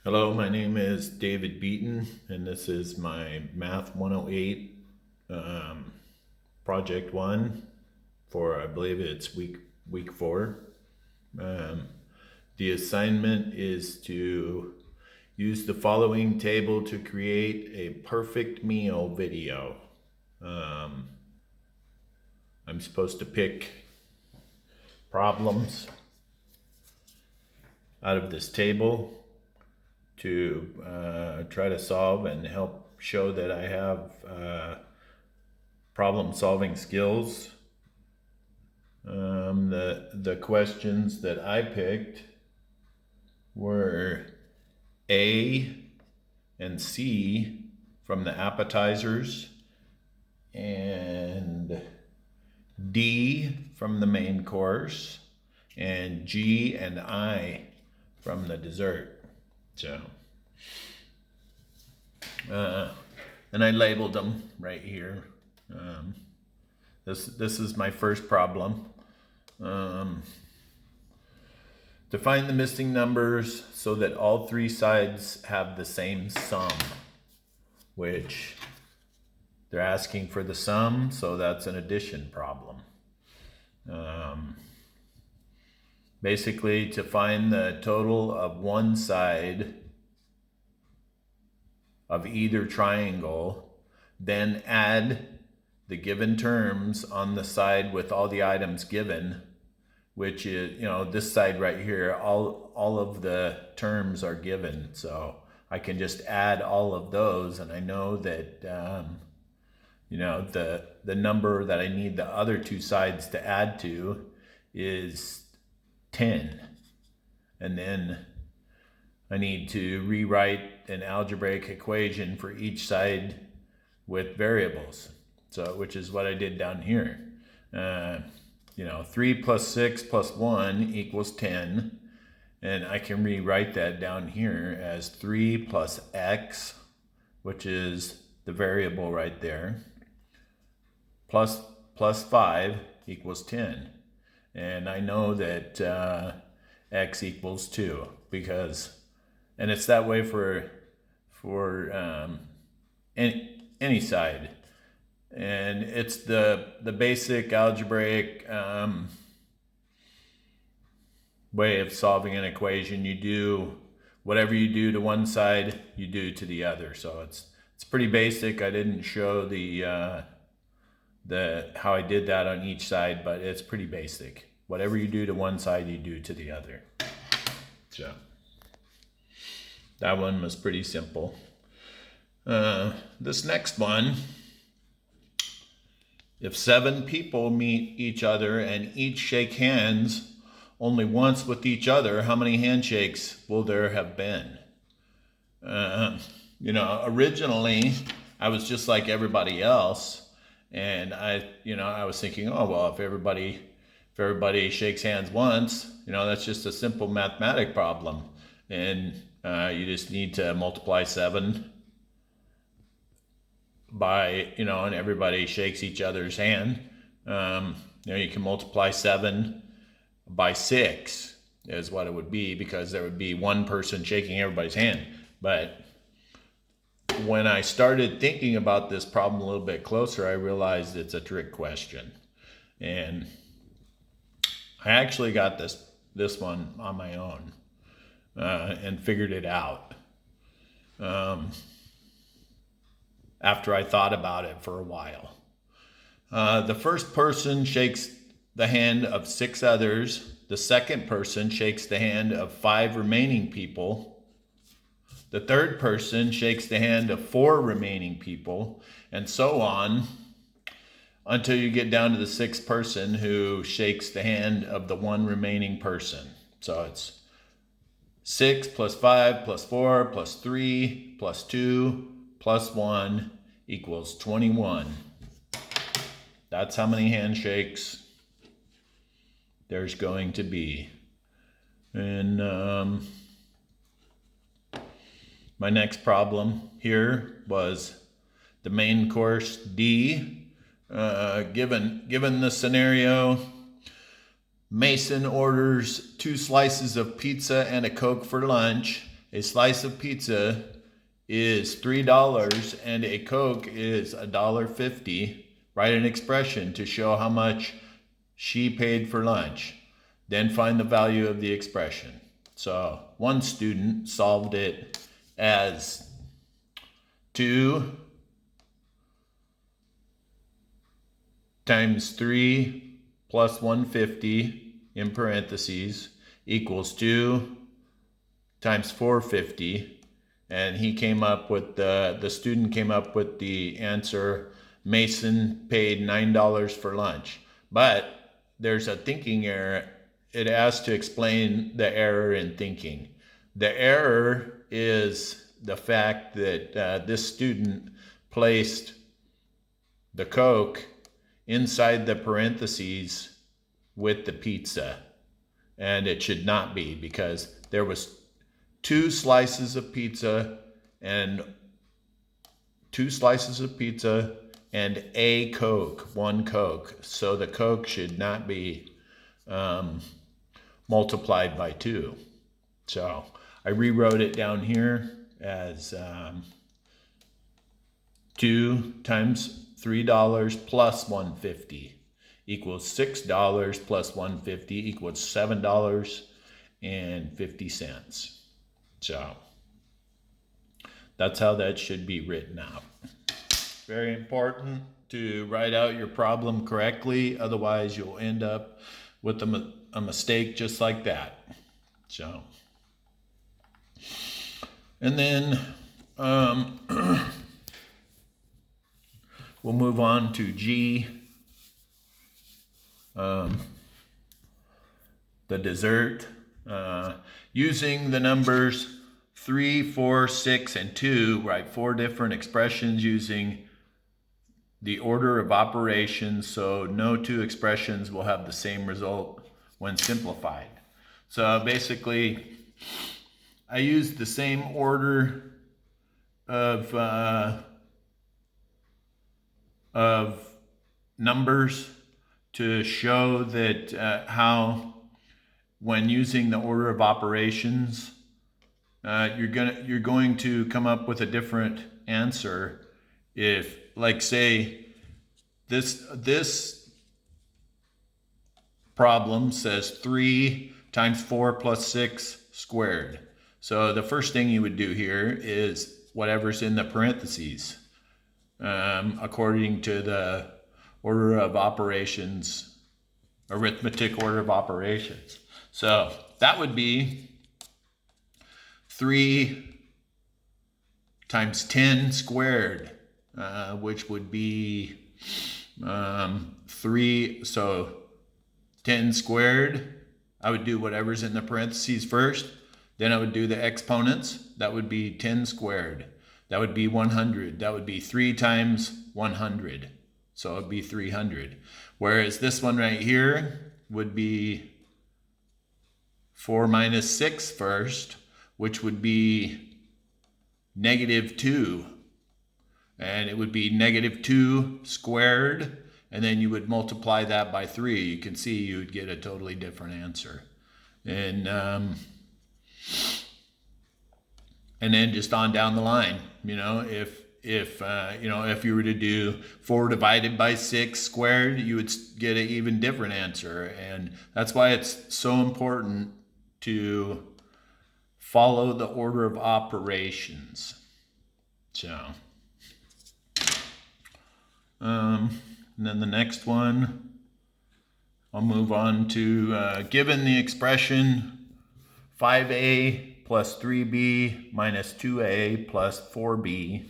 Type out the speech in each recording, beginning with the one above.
Hello, my name is David Beaton, and this is my Math 108 Project 1 for, I believe it's week 4. The assignment is to use the following table to create a perfect meal video. I'm supposed to pick problems out of this table to try to solve and help show that I have problem-solving skills. The questions that I picked were A and C from the appetizers, and D from the main course, and G and I from the dessert. So, and I labeled them right here. This is my first problem. To find the missing numbers so that all three sides have the same sum, which they're asking for the sum, so that's an addition problem. Basically, to find the total of one side of either triangle, then add the given terms on the side with all the items given, which is, this side right here, all of the terms are given. So I can just add all of those, and I know that, the number that I need the other two sides to add to is 10. And then I need to rewrite an algebraic equation for each side with variables. So, which is what I did down here. 3 plus 6 plus 1 equals 10. And I can rewrite that down here as 3 plus x, which is the variable right there, plus 5 equals 10. And I know that x equals 2 because, and it's that way for any side. And it's the basic algebraic way of solving an equation. You do whatever you do to one side, you do to the other. So it's pretty basic. I didn't show the how I did that on each side, but it's pretty basic. Whatever you do to one side, you do to the other. So that one was pretty simple. This next one, if 7 people meet each other and each shake hands only once with each other, how many handshakes will there have been? Originally I was just like everybody else. And I was thinking, oh, well, if everybody shakes hands once, that's just a simple mathematic problem. And you just need to multiply 7 by, and everybody shakes each other's hand. You can multiply 7 by 6 is what it would be, because there would be one person shaking everybody's hand. But when I started thinking about this problem a little bit closer, I realized it's a trick question. And I actually got this one on my own and figured it out after I thought about it for a while. The first person shakes the hand of 6 others. The second person shakes the hand of 5 remaining people. The third person shakes the hand of 4 remaining people, and so on until you get down to the 6th person who shakes the hand of the 1 remaining person. So it's 6 plus 5 plus 4 plus 3 plus 2 plus 1 equals 21. That's how many handshakes there's going to be. And my next problem here was the main course D. Given the scenario, Mason orders 2 slices of pizza and a Coke for lunch, a slice of pizza is $3 and a Coke is $1.50, write an expression to show how much she paid for lunch. Then find the value of the expression. So one student solved it as 2 times 3 plus 150 in parentheses equals 2 times 450. And he came up with the student came up with the answer, Mason paid $9 for lunch. But there's a thinking error. It asks to explain the error in thinking. The error is the fact that this student placed the Coke inside the parentheses with the pizza. And it should not be, because there was 2 slices of pizza and a Coke, 1 Coke. So the Coke should not be multiplied by 2. So I rewrote it down here as 2 times $3 plus 150 equals $6 plus 150 equals $7.50. So that's how that should be written out. Very important to write out your problem correctly. Otherwise, you'll end up with a mistake just like that. So, and then we'll move on to G, the dessert. Using the numbers 3, 4, 6, and 2, write 4 different expressions using the order of operations, so no 2 expressions will have the same result when simplified. So basically, I used the same order of numbers to show that how, when using the order of operations, you're going to come up with a different answer if, like, say this problem says 3 times 4 plus 6 squared. So the first thing you would do here is whatever's in the parentheses, according to the order of operations, arithmetic order of operations. So that would be 3 times 10 squared, which would be 3. So 10 squared, I would do whatever's in the parentheses first. Then I would do the exponents. That would be 10 squared. That would be 100. That would be 3 times 100. So it would be 300. Whereas this one right here would be 4 minus 6 first, which would be -2. And it would be -2 squared. And then you would multiply that by 3. You can see you would get a totally different answer. And then just on down the line, if you were to do 4 divided by 6 squared, you would get an even different answer. And that's why it's so important to follow the order of operations. So, and then the next one, I'll move on to, given the expression 5a plus 3b minus 2a plus 4b,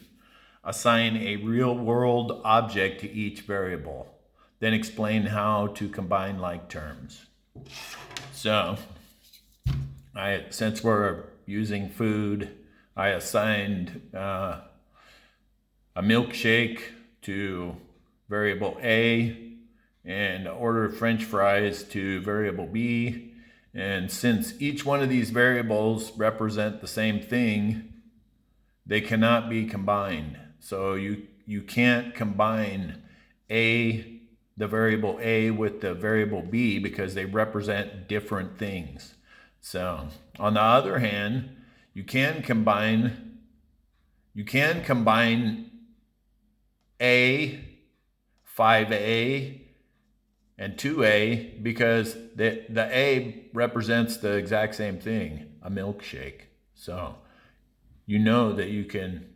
assign a real-world object to each variable. Then explain how to combine like terms. So, since we're using food, I assigned a milkshake to variable A and order of French fries to variable B. And since each one of these variables represent the same thing, they cannot be combined. So you can't combine the variable A with the variable B because they represent different things. So on the other hand, You can combine A, 5A, and 2A because the A represents the exact same thing, a milkshake. So you know that you can,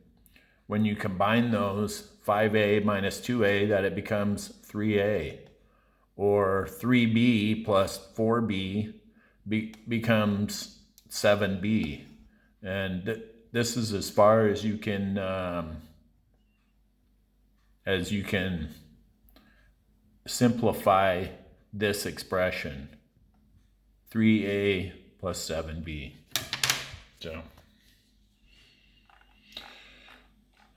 when you combine those 5A minus 2A, that it becomes 3A, or 3B plus 4B becomes 7B. And this is as far as you can simplify this expression, 3A plus 7B. So,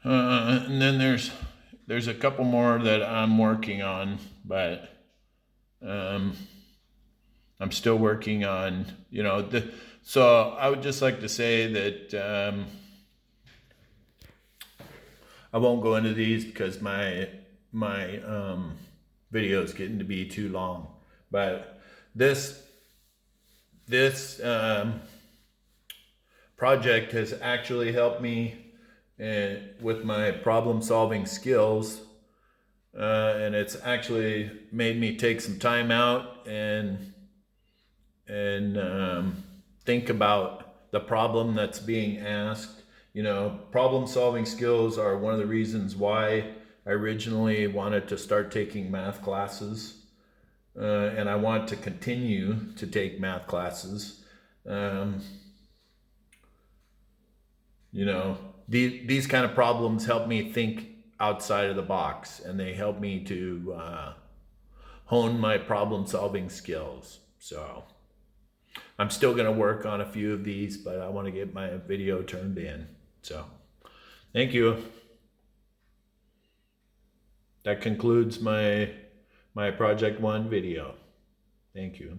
and then there's a couple more that I'm working on, but I'm still working on, so I would just like to say that I won't go into these because my video is getting to be too long. But this project has actually helped me with my problem solving skills, and it's actually made me take some time out and think about the problem that's being asked. Problem solving skills are one of the reasons why I originally wanted to start taking math classes, and I want to continue to take math classes. These kind of problems help me think outside of the box, and they help me to hone my problem solving skills. So I'm still going to work on a few of these, but I want to get my video turned in. So thank you. That concludes my Project 1 video. Thank you.